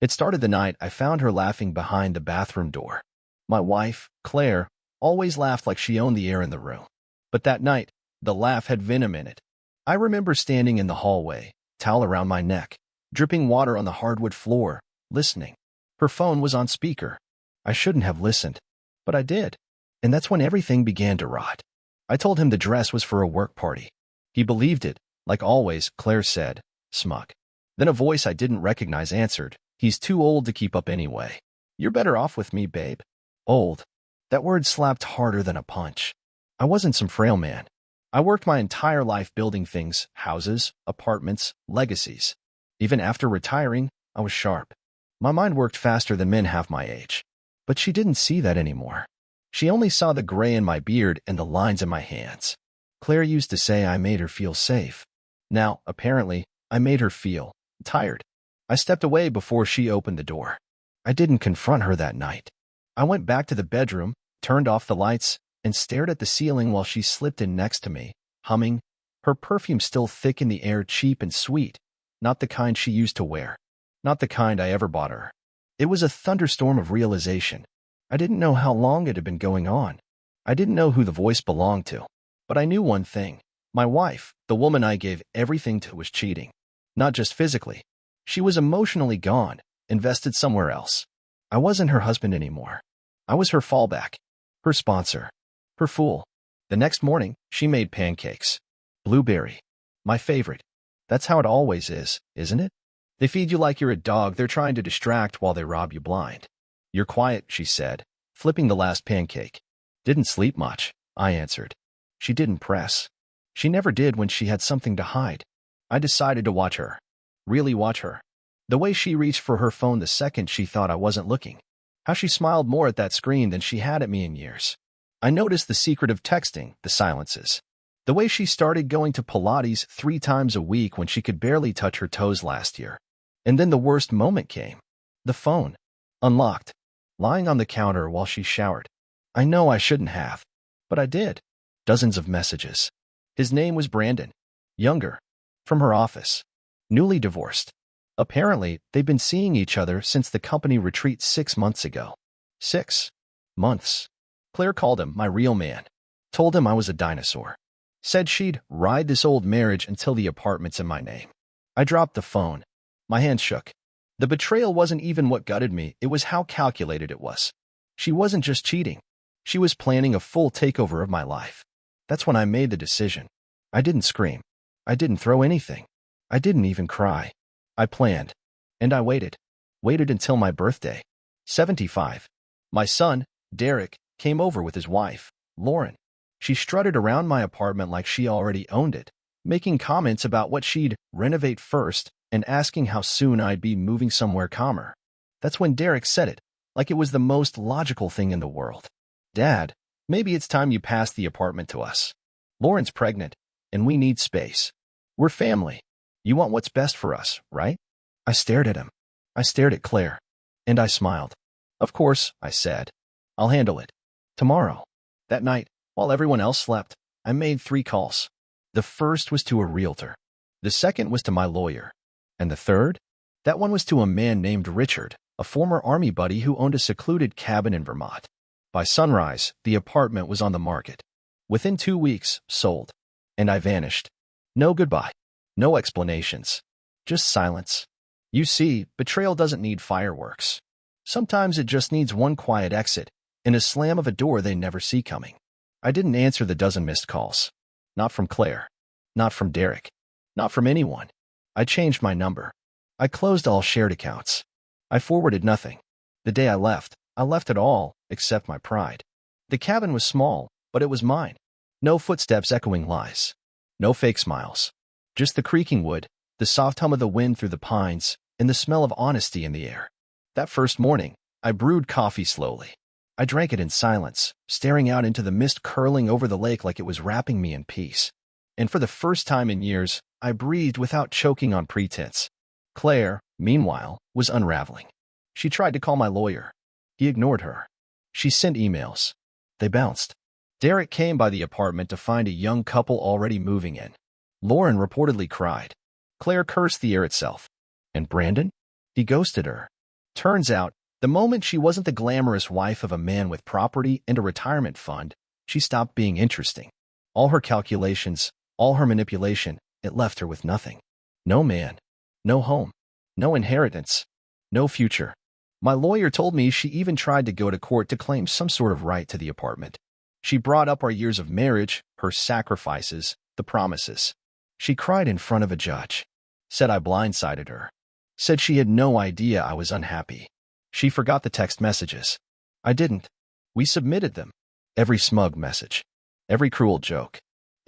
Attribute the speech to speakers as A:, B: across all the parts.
A: It started the night I found her laughing behind the bathroom door. My wife, Claire, always laughed like she owned the air in the room. But that night, the laugh had venom in it. I remember standing in the hallway, towel around my neck, dripping water on the hardwood floor, listening. Her phone was on speaker. I shouldn't have listened, but I did. And that's when everything began to rot. I told him the dress was for a work party. He believed it, like always, Claire said, smug. Then a voice I didn't recognize answered, "He's too old to keep up anyway. You're better off with me, babe." Old. That word slapped harder than a punch. I wasn't some frail man. I worked my entire life building things, houses, apartments, legacies. Even after retiring, I was sharp. My mind worked faster than men half my age. But she didn't see that anymore. She only saw the gray in my beard and the lines in my hands. Claire used to say I made her feel safe. Now, apparently, I made her feel tired. I stepped away before she opened the door. I didn't confront her that night. I went back to the bedroom, turned off the lights, and stared at the ceiling while she slipped in next to me, humming, her perfume still thick in the air, cheap and sweet, not the kind she used to wear, not the kind I ever bought her. It was a thunderstorm of realization. I didn't know how long it had been going on. I didn't know who the voice belonged to. But I knew one thing. My wife, the woman I gave everything to, was cheating. Not just physically. She was emotionally gone, invested somewhere else. I wasn't her husband anymore. I was her fallback, her sponsor, her fool. The next morning, she made pancakes. Blueberry. My favorite. That's how it always is, isn't it? They feed you like you're a dog they're trying to distract while they rob you blind. "You're quiet," she said, flipping the last pancake. "Didn't sleep much," I answered. She didn't press. She never did when she had something to hide. I decided to watch her. Really watch her. The way she reached for her phone the second she thought I wasn't looking. How she smiled more at that screen than she had at me in years. I noticed the secret of texting, the silences. The way she started going to Pilates 3 times a week when she could barely touch her toes last year. And then the worst moment came. The phone. Unlocked. Lying on the counter while she showered. I know I shouldn't have. But I did. Dozens of messages. His name was Brandon. Younger. From her office. Newly divorced. Apparently, they'd been seeing each other since the company retreat 6 months ago. 6 months. Claire called him my real man. Told him I was a dinosaur. Said she'd ride this old marriage until the apartment's in my name. I dropped the phone. My hand shook. The betrayal wasn't even what gutted me, it was how calculated it was. She wasn't just cheating. She was planning a full takeover of my life. That's when I made the decision. I didn't scream. I didn't throw anything. I didn't even cry. I planned. And I waited. Waited until my birthday. 75. My son, Derek, came over with his wife, Lauren. She strutted around my apartment like she already owned it, making comments about what she'd renovate first and asking how soon I'd be moving somewhere calmer. That's when Derek said it, like it was the most logical thing in the world. "Dad, maybe it's time you pass the apartment to us. Lauren's pregnant, and we need space. We're family. You want what's best for us, right?" I stared at him. I stared at Claire. And I smiled. "Of course," I said. "I'll handle it. Tomorrow." That night, while everyone else slept, I made 3 calls. The first was to a realtor. The second was to my lawyer. And the third? That one was to a man named Richard, a former army buddy who owned a secluded cabin in Vermont. By sunrise, the apartment was on the market. Within 2 weeks, sold. And I vanished. No goodbye. No explanations. Just silence. You see, betrayal doesn't need fireworks. Sometimes it just needs one quiet exit and a slam of a door they never see coming. I didn't answer the dozen missed calls. Not from Claire. Not from Derek. Not from anyone. I changed my number. I closed all shared accounts. I forwarded nothing. The day I left it all, except my pride. The cabin was small, but it was mine. No footsteps echoing lies. No fake smiles. Just the creaking wood, the soft hum of the wind through the pines, and the smell of honesty in the air. That first morning, I brewed coffee slowly. I drank it in silence, staring out into the mist curling over the lake like it was wrapping me in peace. And for the first time in years, I breathed without choking on pretense. Claire, meanwhile, was unraveling. She tried to call my lawyer. He ignored her. She sent emails. They bounced. Derek came by the apartment to find a young couple already moving in. Lauren reportedly cried. Claire cursed the air itself. And Brandon? He ghosted her. Turns out, the moment she wasn't the glamorous wife of a man with property and a retirement fund, she stopped being interesting. All her calculations, all her manipulation, it left her with nothing. No man, no home, no inheritance, no future. My lawyer told me she even tried to go to court to claim some sort of right to the apartment. She brought up our years of marriage, her sacrifices, the promises. She cried in front of a judge. Said I blindsided her. Said she had no idea I was unhappy. She forgot the text messages. I didn't. We submitted them. Every smug message. Every cruel joke.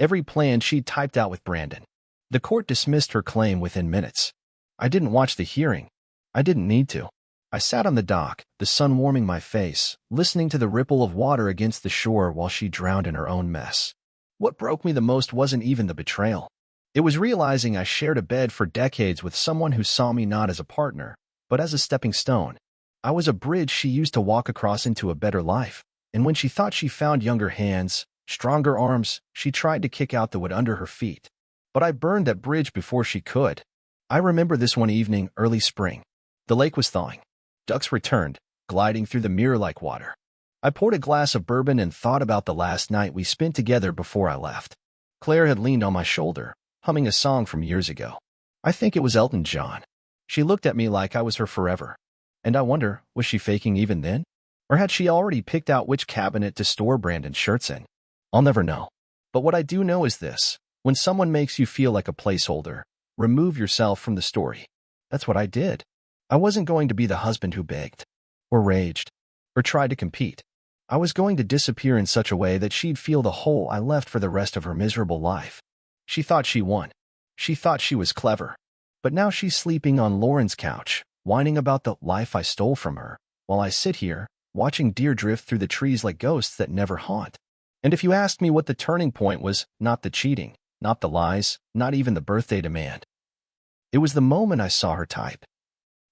A: Every plan she'd typed out with Brandon. The court dismissed her claim within minutes. I didn't watch the hearing. I didn't need to. I sat on the dock, the sun warming my face, listening to the ripple of water against the shore while she drowned in her own mess. What broke me the most wasn't even the betrayal. It was realizing I shared a bed for decades with someone who saw me not as a partner, but as a stepping stone. I was a bridge she used to walk across into a better life, and when she thought she found younger hands, stronger arms, she tried to kick out the wood under her feet. But I burned that bridge before she could. I remember this one evening, early spring. The lake was thawing. Ducks returned, gliding through the mirror-like water. I poured a glass of bourbon and thought about the last night we spent together before I left. Claire had leaned on my shoulder, humming a song from years ago. I think it was Elton John. She looked at me like I was her forever. And I wonder, was she faking even then? Or had she already picked out which cabinet to store Brandon's shirts in? I'll never know. But what I do know is this. When someone makes you feel like a placeholder, remove yourself from the story. That's what I did. I wasn't going to be the husband who begged, or raged, or tried to compete. I was going to disappear in such a way that she'd feel the hole I left for the rest of her miserable life. She thought she won. She thought she was clever. But now she's sleeping on Lauren's couch, whining about the life I stole from her, while I sit here, watching deer drift through the trees like ghosts that never haunt. And if you asked me what the turning point was, not the cheating, not the lies, not even the birthday demand. It was the moment I saw her type.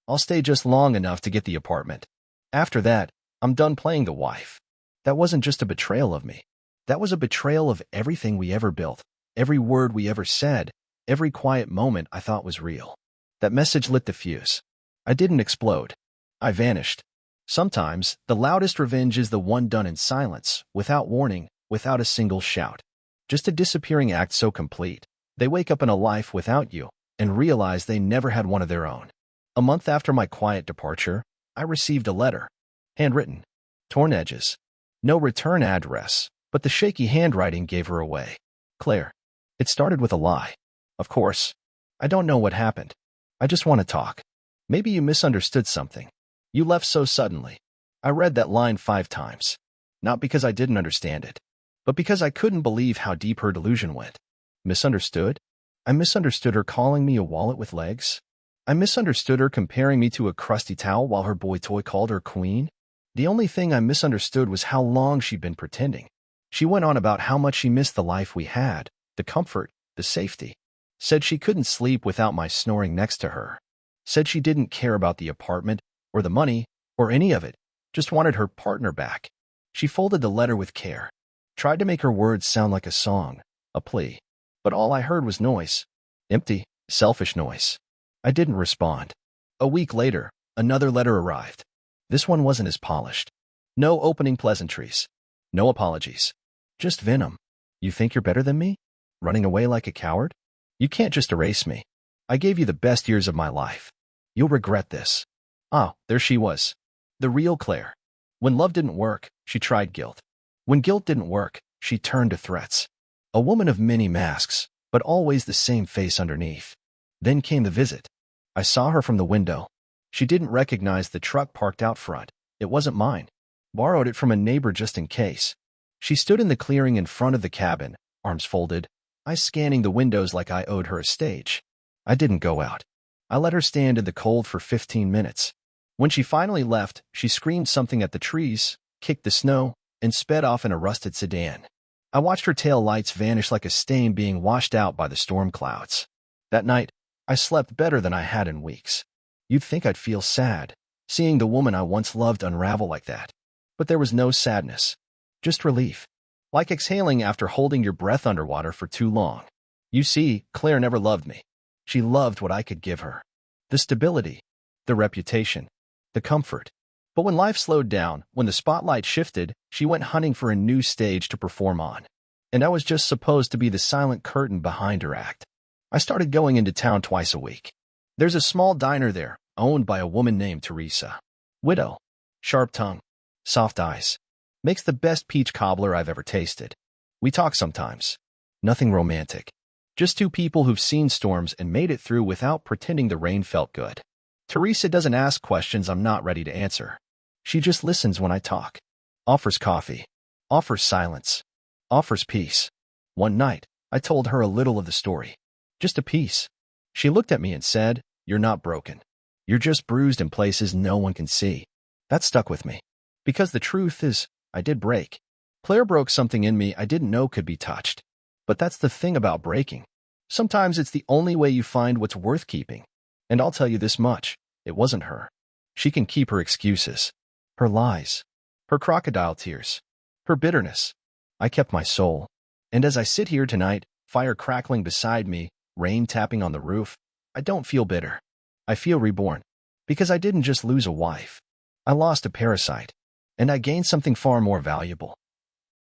A: I'll stay just long enough to get the apartment. After that, I'm done playing the wife. That wasn't just a betrayal of me. That was a betrayal of everything we ever built, every word we ever said, every quiet moment I thought was real. That message lit the fuse. I didn't explode. I vanished. Sometimes, the loudest revenge is the one done in silence, without warning, without a single shout. Just a disappearing act so complete. They wake up in a life without you and realize they never had one of their own. A month after my quiet departure, I received a letter. Handwritten. Torn edges. No return address, but the shaky handwriting gave her away. Claire. It started with a lie. Of course. I don't know what happened. I just want to talk. Maybe you misunderstood something. You left so suddenly. I read that line 5 times. Not because I didn't understand it, but because I couldn't believe how deep her delusion went. Misunderstood? I misunderstood her calling me a wallet with legs. I misunderstood her comparing me to a crusty towel while her boy toy called her queen. The only thing I misunderstood was how long she'd been pretending. She went on about how much she missed the life we had, the comfort, the safety. Said she couldn't sleep without my snoring next to her. Said she didn't care about the apartment, or the money, or any of it, just wanted her partner back. She folded the letter with care, tried to make her words sound like a song, a plea. But all I heard was noise. Empty, selfish noise. I didn't respond. A week later, another letter arrived. This one wasn't as polished. No opening pleasantries. No apologies. Just venom. You think you're better than me? Running away like a coward? You can't just erase me. I gave you the best years of my life. You'll regret this. Ah, there she was. The real Claire. When love didn't work, she tried guilt. When guilt didn't work, she turned to threats. A woman of many masks, but always the same face underneath. Then came the visit. I saw her from the window. She didn't recognize the truck parked out front. It wasn't mine. Borrowed it from a neighbor just in case. She stood in the clearing in front of the cabin, arms folded, eyes scanning the windows like I owed her a stage. I didn't go out. I let her stand in the cold for 15 minutes. When she finally left, she screamed something at the trees, kicked the snow, and sped off in a rusted sedan. I watched her tail lights vanish like a stain being washed out by the storm clouds. That night, I slept better than I had in weeks. You'd think I'd feel sad, seeing the woman I once loved unravel like that. But there was no sadness, just relief. Like exhaling after holding your breath underwater for too long. You see, Claire never loved me. She loved what I could give her. The stability, the reputation, the comfort. But when life slowed down, when the spotlight shifted, she went hunting for a new stage to perform on. And I was just supposed to be the silent curtain behind her act. I started going into town twice a week. There's a small diner there, owned by a woman named Teresa. Widow. Sharp tongue. Soft eyes. Makes the best peach cobbler I've ever tasted. We talk sometimes. Nothing romantic. Just two people who've seen storms and made it through without pretending the rain felt good. Teresa doesn't ask questions I'm not ready to answer. She just listens when I talk. Offers coffee. Offers silence. Offers peace. One night, I told her a little of the story. Just a piece. She looked at me and said, "You're not broken. You're just bruised in places no one can see." That stuck with me. Because the truth is, I did break. Claire broke something in me I didn't know could be touched. But that's the thing about breaking. Sometimes it's the only way you find what's worth keeping. And I'll tell you this much, it wasn't her. She can keep her excuses, her lies, her crocodile tears, her bitterness. I kept my soul. And as I sit here tonight, fire crackling beside me, rain tapping on the roof, I don't feel bitter. I feel reborn. Because I didn't just lose a wife. I lost a parasite. And I gained something far more valuable.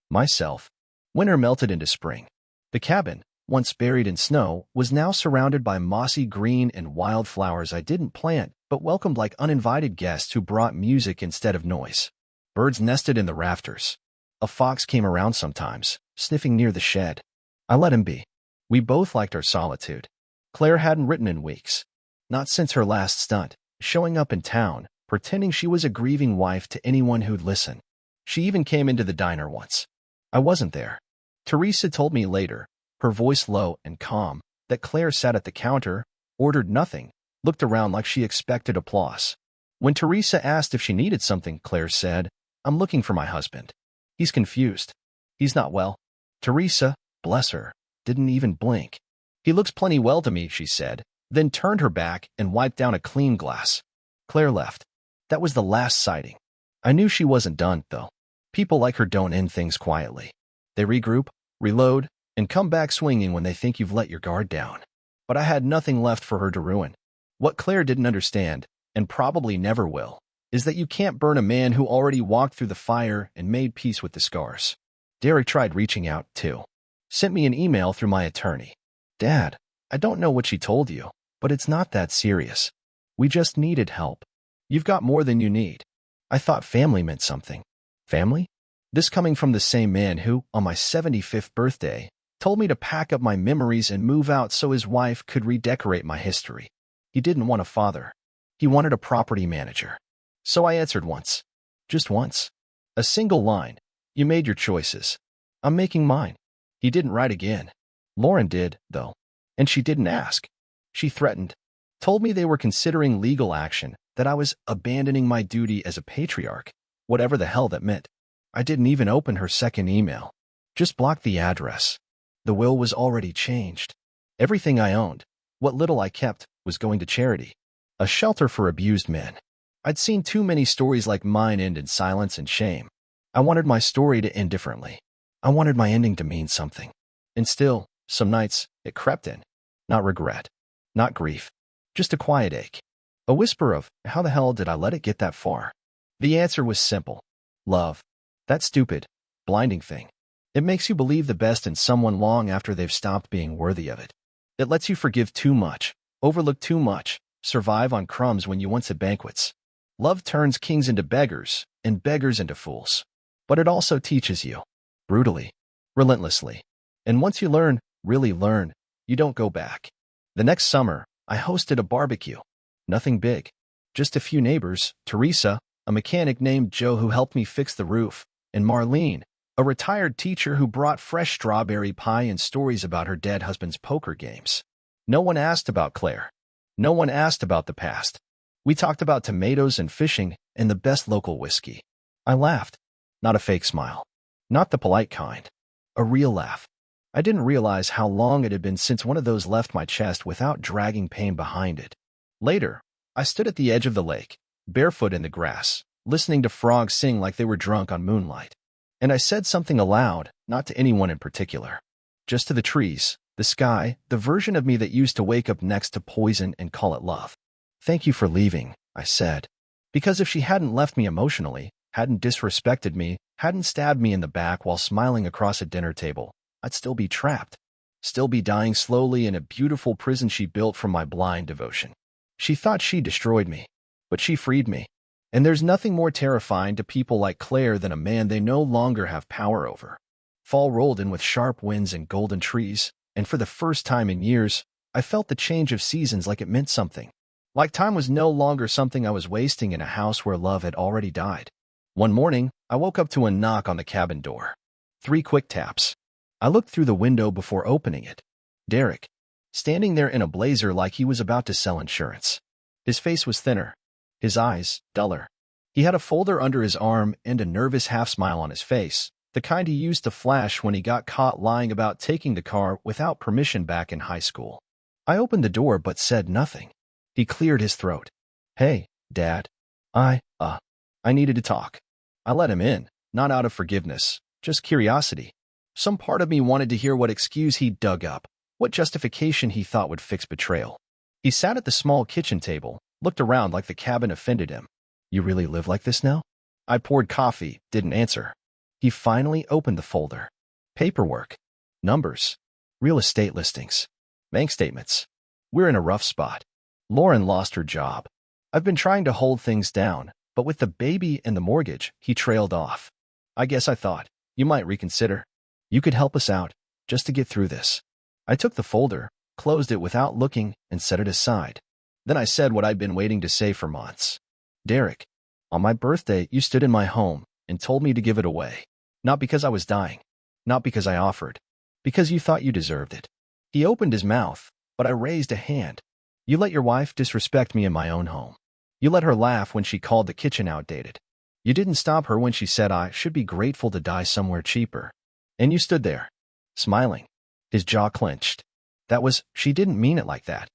A: Myself. Winter melted into spring. The cabin, once buried in snow, was now surrounded by mossy green and wildflowers I didn't plant, but welcomed like uninvited guests who brought music instead of noise. Birds nested in the rafters. A fox came around sometimes, sniffing near the shed. I let him be. We both liked our solitude. Claire hadn't written in weeks. Not since her last stunt, showing up in town, pretending she was a grieving wife to anyone who'd listen. She even came into the diner once. I wasn't there. Teresa told me later, her voice low and calm, that Claire sat at the counter, ordered nothing, looked around like she expected applause. When Teresa asked if she needed something, Claire said, "I'm looking for my husband. He's confused. He's not well." Teresa, bless her, didn't even blink. "He looks plenty well to me," she said, then turned her back and wiped down a clean glass. Claire left. That was the last sighting. I knew she wasn't done, though. People like her don't end things quietly. They regroup, reload, and come back swinging when they think you've let your guard down. But I had nothing left for her to ruin. What Claire didn't understand, and probably never will, is that you can't burn a man who already walked through the fire and made peace with the scars. Derek tried reaching out, too. Sent me an email through my attorney. "Dad, I don't know what she told you, but it's not that serious. We just needed help. You've got more than you need." I thought family meant something. Family? This coming from the same man who, on my 75th birthday, told me to pack up my memories and move out so his wife could redecorate my history. He didn't want a father. He wanted a property manager. So I answered once. Just once. A single line. "You made your choices. I'm making mine." He didn't write again. Lauren did, though. And she didn't ask. She threatened. Told me they were considering legal action, that I was abandoning my duty as a patriarch, whatever the hell that meant. I didn't even open her second email. Just blocked the address. The will was already changed. Everything I owned, what little I kept, was going to charity. A shelter for abused men. I'd seen too many stories like mine end in silence and shame. I wanted my story to end differently. I wanted my ending to mean something. And still, some nights, it crept in. Not regret. Not grief. Just a quiet ache. A whisper of, how the hell did I let it get that far? The answer was simple. Love. That stupid, blinding thing. It makes you believe the best in someone long after they've stopped being worthy of it. It lets you forgive too much, overlook too much, survive on crumbs when you once had banquets. Love turns kings into beggars, and beggars into fools. But it also teaches you. Brutally. Relentlessly. And once you learn, really learn, you don't go back. The next summer, I hosted a barbecue. Nothing big. Just a few neighbors, Teresa, a mechanic named Joe who helped me fix the roof, and Marlene, a retired teacher who brought fresh strawberry pie and stories about her dead husband's poker games. No one asked about Claire. No one asked about the past. We talked about tomatoes and fishing and the best local whiskey. I laughed. Not a fake smile. Not the polite kind. A real laugh. I didn't realize how long it had been since one of those left my chest without dragging pain behind it. Later, I stood at the edge of the lake, barefoot in the grass, listening to frogs sing like they were drunk on moonlight. And I said something aloud, not to anyone in particular. Just to the trees, the sky, the version of me that used to wake up next to poison and call it love. "Thank you for leaving," I said. Because if she hadn't left me emotionally, hadn't disrespected me, hadn't stabbed me in the back while smiling across a dinner table, I'd still be trapped. Still be dying slowly in a beautiful prison she built from my blind devotion. She thought she destroyed me, but she freed me. And there's nothing more terrifying to people like Claire than a man they no longer have power over. Fall rolled in with sharp winds and golden trees, and for the first time in years, I felt the change of seasons like it meant something. Like time was no longer something I was wasting in a house where love had already died. One morning, I woke up to a knock on the cabin door. 3 quick taps. I looked through the window before opening it. Derek, standing there in a blazer like he was about to sell insurance. His face was thinner, his eyes duller. He had a folder under his arm and a nervous half-smile on his face, the kind he used to flash when he got caught lying about taking the car without permission back in high school. I opened the door but said nothing. He cleared his throat. "Hey, Dad. I needed to talk." I let him in, not out of forgiveness, just curiosity. Some part of me wanted to hear what excuse he'd dug up, what justification he thought would fix betrayal. He sat at the small kitchen table, looked around like the cabin offended him. "You really live like this now?" I poured coffee, didn't answer. He finally opened the folder. Paperwork. Numbers. Real estate listings. Bank statements. We're in a rough spot. Lauren lost her job. I've been trying to hold things down, but with the baby and the mortgage, he trailed off. I guess I thought, you might reconsider. You could help us out, just to get through this. I took the folder, closed it without looking, and set it aside. Then I said what I'd been waiting to say for months. "Derek, on my birthday, you stood in my home and told me to give it away. Not because I was dying, not because I offered, because you thought you deserved it." He opened his mouth, but I raised a hand. "You let your wife disrespect me in my own home. You let her laugh when she called the kitchen outdated. You didn't stop her when she said I should be grateful to die somewhere cheaper. And you stood there, smiling." His jaw clenched. She didn't mean it like that.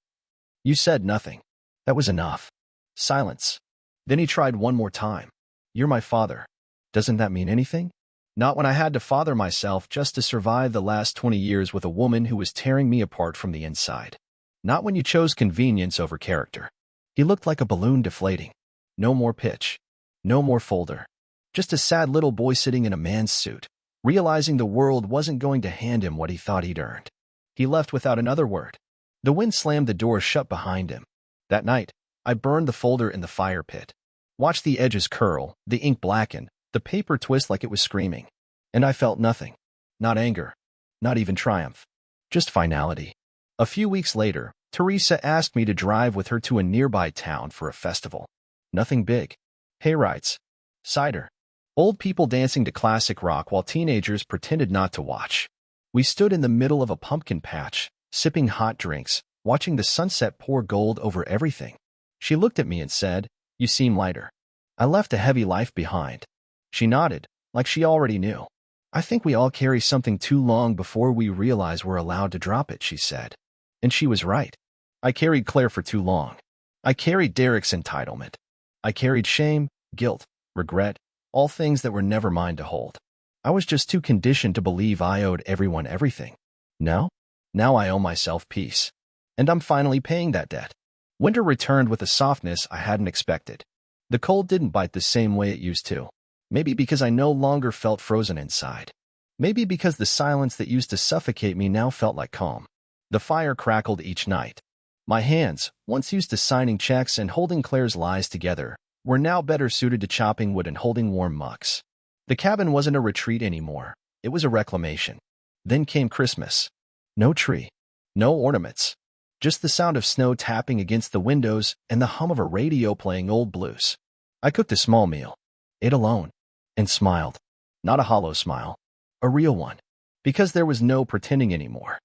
A: "You said nothing. That was enough." Silence. Then he tried one more time. "You're my father. Doesn't that mean anything?" Not when I had to father myself just to survive the last 20 years with a woman who was tearing me apart from the inside. Not when you chose convenience over character. He looked like a balloon deflating. No more pitch. No more folder. Just a sad little boy sitting in a man's suit, realizing the world wasn't going to hand him what he thought he'd earned. He left without another word. The wind slammed the door shut behind him. That night, I burned the folder in the fire pit. Watched the edges curl, the ink blacken, the paper twist like it was screaming. And I felt nothing. Not anger. Not even triumph. Just finality. A few weeks later, Teresa asked me to drive with her to a nearby town for a festival. Nothing big. Hayrides. Cider. Old people dancing to classic rock while teenagers pretended not to watch. We stood in the middle of a pumpkin patch, sipping hot drinks, watching the sunset pour gold over everything. She looked at me and said, "You seem lighter." I left a heavy life behind. She nodded, like she already knew. "I think we all carry something too long before we realize we're allowed to drop it," she said. And she was right. I carried Claire for too long. I carried Derek's entitlement. I carried shame, guilt, regret, all things that were never mine to hold. I was just too conditioned to believe I owed everyone everything. Now I owe myself peace. And I'm finally paying that debt. Winter returned with a softness I hadn't expected. The cold didn't bite the same way it used to. Maybe because I no longer felt frozen inside. Maybe because the silence that used to suffocate me now felt like calm. The fire crackled each night. My hands, once used to signing checks and holding Claire's lies together, were now better suited to chopping wood and holding warm mugs. The cabin wasn't a retreat anymore. It was a reclamation. Then came Christmas. No tree. No ornaments. Just the sound of snow tapping against the windows and the hum of a radio playing old blues. I cooked a small meal, ate alone, and smiled. Not a hollow smile. A real one. Because there was no pretending anymore.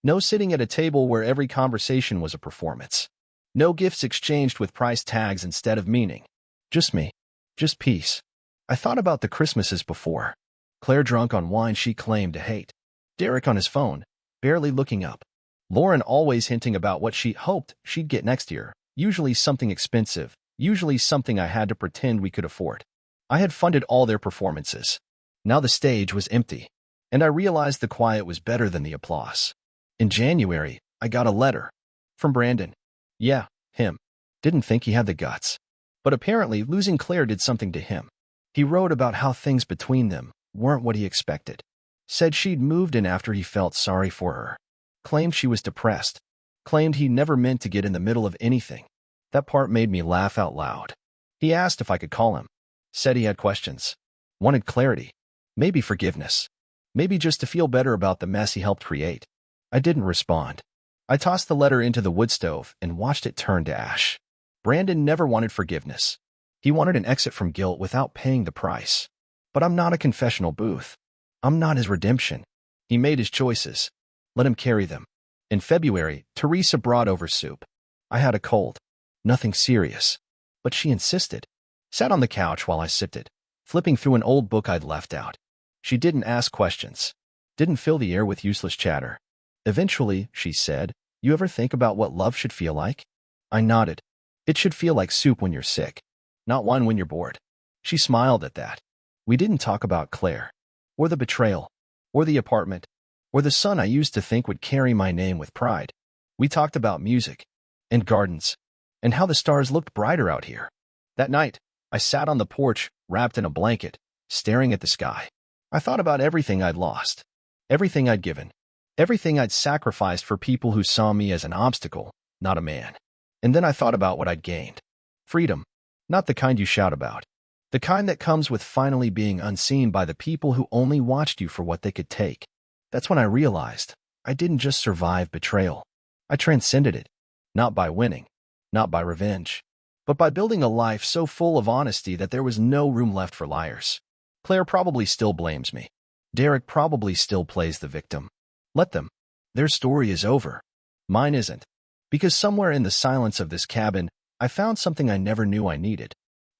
A: No sitting at a table where every conversation was a performance. No gifts exchanged with price tags instead of meaning. Just me. Just peace. I thought about the Christmases before. Claire drunk on wine she claimed to hate. Derek on his phone, barely looking up. Lauren always hinting about what she hoped she'd get next year. Usually something expensive. Usually something I had to pretend we could afford. I had funded all their performances. Now the stage was empty. And I realized the quiet was better than the applause. In January, I got a letter. From Brandon. Yeah, him. Didn't think he had the guts. But apparently, losing Claire did something to him. He wrote about how things between them weren't what he expected. Said she'd moved in after he felt sorry for her. Claimed she was depressed. Claimed he never meant to get in the middle of anything. That part made me laugh out loud. He asked if I could call him. Said he had questions. Wanted clarity. Maybe forgiveness. Maybe just to feel better about the mess he helped create. I didn't respond. I tossed the letter into the wood stove and watched it turn to ash. Brandon never wanted forgiveness. He wanted an exit from guilt without paying the price. But I'm not a confessional booth. I'm not his redemption. He made his choices. Let him carry them. In February, Teresa brought over soup. I had a cold. Nothing serious. But she insisted. Sat on the couch while I sipped it, flipping through an old book I'd left out. She didn't ask questions. Didn't fill the air with useless chatter. Eventually, she said, "You ever think about what love should feel like?" I nodded. It should feel like soup when you're sick, not wine when you're bored. She smiled at that. We didn't talk about Claire, or the betrayal, or the apartment, or the son I used to think would carry my name with pride. We talked about music, and gardens, and how the stars looked brighter out here. That night, I sat on the porch, wrapped in a blanket, staring at the sky. I thought about everything I'd lost, everything I'd given, everything I'd sacrificed for people who saw me as an obstacle, not a man. And then I thought about what I'd gained. Freedom. Not the kind you shout about. The kind that comes with finally being unseen by the people who only watched you for what they could take. That's when I realized I didn't just survive betrayal. I transcended it. Not by winning. Not by revenge. But by building a life so full of honesty that there was no room left for liars. Claire probably still blames me. Derek probably still plays the victim. Let them. Their story is over. Mine isn't. Because somewhere in the silence of this cabin, I found something I never knew I needed.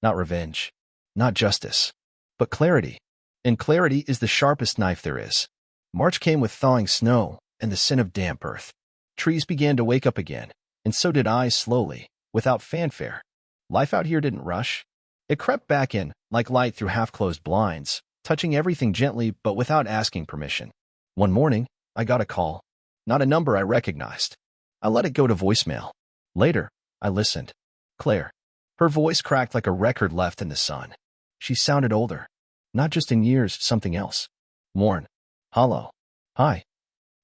A: Not revenge. Not justice. But clarity. And clarity is the sharpest knife there is. March came with thawing snow and the scent of damp earth. Trees began to wake up again, and so did I slowly, without fanfare. Life out here didn't rush. It crept back in, like light through half-closed blinds, touching everything gently but without asking permission. One morning, I got a call. Not a number I recognized. I let it go to voicemail. Later, I listened. Claire. Her voice cracked like a record left in the sun. She sounded older. Not just in years, something else. Worn. Hollow. Hi.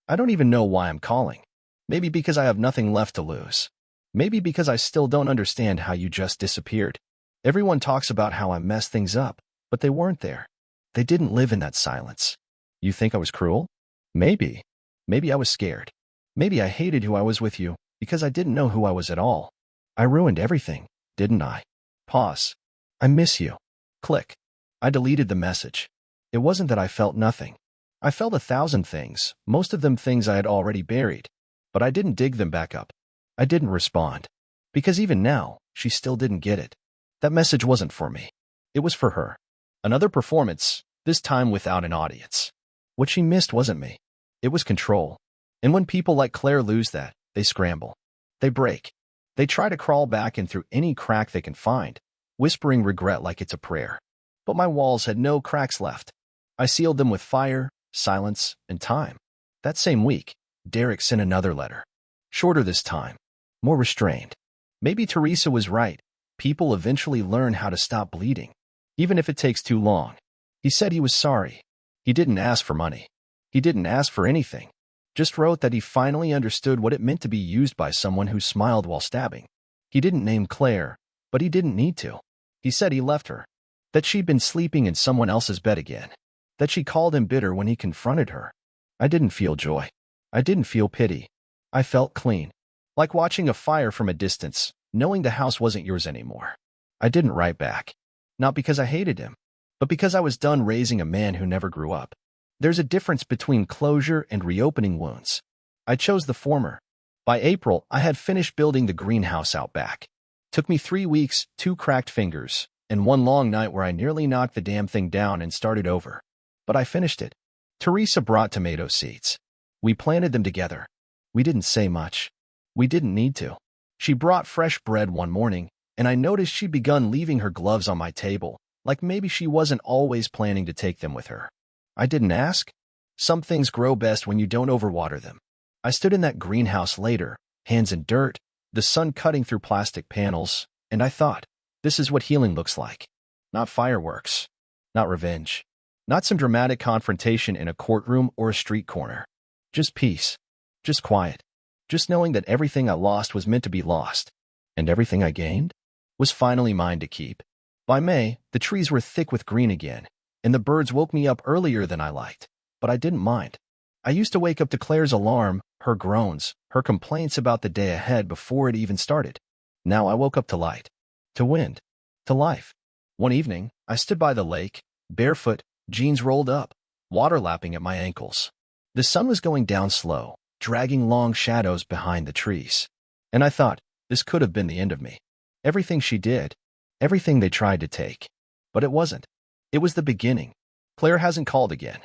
A: I don't even know why I'm calling. Maybe because I have nothing left to lose. Maybe because I still don't understand how you just disappeared. Everyone talks about how I messed things up, but they weren't there. They didn't live in that silence. You think I was cruel? Maybe. Maybe I was scared. Maybe I hated who I was with you because I didn't know who I was at all. I ruined everything, didn't I? Pause. I miss you. Click. I deleted the message. It wasn't that I felt nothing. I felt 1,000 things, most of them things I had already buried. But I didn't dig them back up. I didn't respond. Because even now, she still didn't get it. That message wasn't for me. It was for her. Another performance, this time without an audience. What she missed wasn't me. It was control. And when people like Claire lose that, they scramble. They break. They try to crawl back in through any crack they can find, whispering regret like it's a prayer. But my walls had no cracks left. I sealed them with fire, silence, and time. That same week, Derek sent another letter. Shorter this time. More restrained. Maybe Teresa was right. People eventually learn how to stop bleeding, even if it takes too long. He said he was sorry. He didn't ask for money. He didn't ask for anything. Just wrote that he finally understood what it meant to be used by someone who smiled while stabbing. He didn't name Claire, but he didn't need to. He said he left her. That she'd been sleeping in someone else's bed again. That she called him bitter when he confronted her. I didn't feel joy. I didn't feel pity. I felt clean. Like watching a fire from a distance, knowing the house wasn't yours anymore. I didn't write back. Not because I hated him, but because I was done raising a man who never grew up. There's a difference between closure and reopening wounds. I chose the former. By April, I had finished building the greenhouse out back. Took me 3 weeks, 2 cracked fingers, and one long night where I nearly knocked the damn thing down and started over. But I finished it. Teresa brought tomato seeds. We planted them together. We didn't say much. We didn't need to. She brought fresh bread one morning, and I noticed she'd begun leaving her gloves on my table, like maybe she wasn't always planning to take them with her. I didn't ask. Some things grow best when you don't overwater them. I stood in that greenhouse later, hands in dirt, the sun cutting through plastic panels, and I thought, This is what healing looks like. Not fireworks. Not revenge. Not some dramatic confrontation in a courtroom or a street corner. Just peace. Just quiet. Just knowing that everything I lost was meant to be lost. And everything I gained was finally mine to keep. By May, the trees were thick with green again, and the birds woke me up earlier than I liked. But I didn't mind. I used to wake up to Claire's alarm, her groans, her complaints about the day ahead before it even started. Now I woke up to light. To wind. To life. One evening, I stood by the lake, barefoot, jeans rolled up, water lapping at my ankles. The sun was going down slow, dragging long shadows behind the trees. And I thought, this could have been the end of me. Everything she did, everything they tried to take. But it wasn't. It was the beginning. Claire hasn't called again.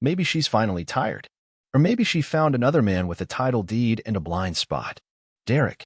A: Maybe she's finally tired. Or maybe she found another man with a title deed and a blind spot. Derek.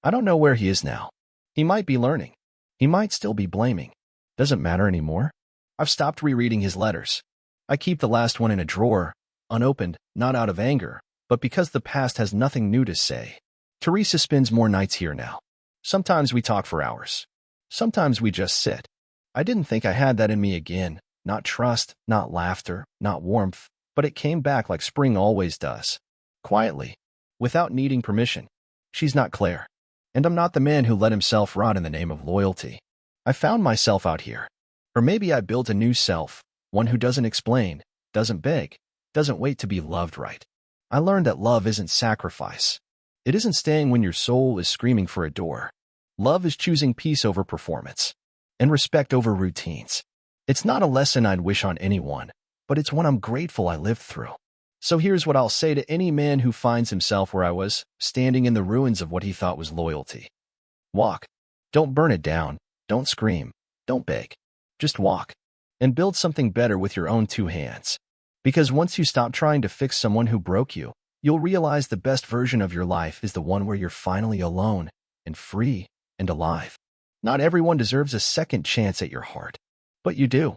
A: I don't know where he is now. He might be learning. He might still be blaming. Doesn't matter anymore. I've stopped rereading his letters. I keep the last one in a drawer, unopened, not out of anger, but because the past has nothing new to say. Teresa spends more nights here now. Sometimes we talk for hours. Sometimes we just sit. I didn't think I had that in me again. Not trust, not laughter, not warmth, but it came back like spring always does. Quietly, without needing permission. She's not Claire. And I'm not the man who let himself rot in the name of loyalty. I found myself out here. Or maybe I built a new self, one who doesn't explain, doesn't beg, doesn't wait to be loved right. I learned that love isn't sacrifice. It isn't staying when your soul is screaming for a door. Love is choosing peace over performance, and respect over routines. It's not a lesson I'd wish on anyone, but it's one I'm grateful I lived through. So here's what I'll say to any man who finds himself where I was, standing in the ruins of what he thought was loyalty. Walk. Don't burn it down. Don't scream. Don't beg. Just walk. And build something better with your own two hands. Because once you stop trying to fix someone who broke you, you'll realize the best version of your life is the one where you're finally alone, and free, and alive. Not everyone deserves a second chance at your heart. But you do.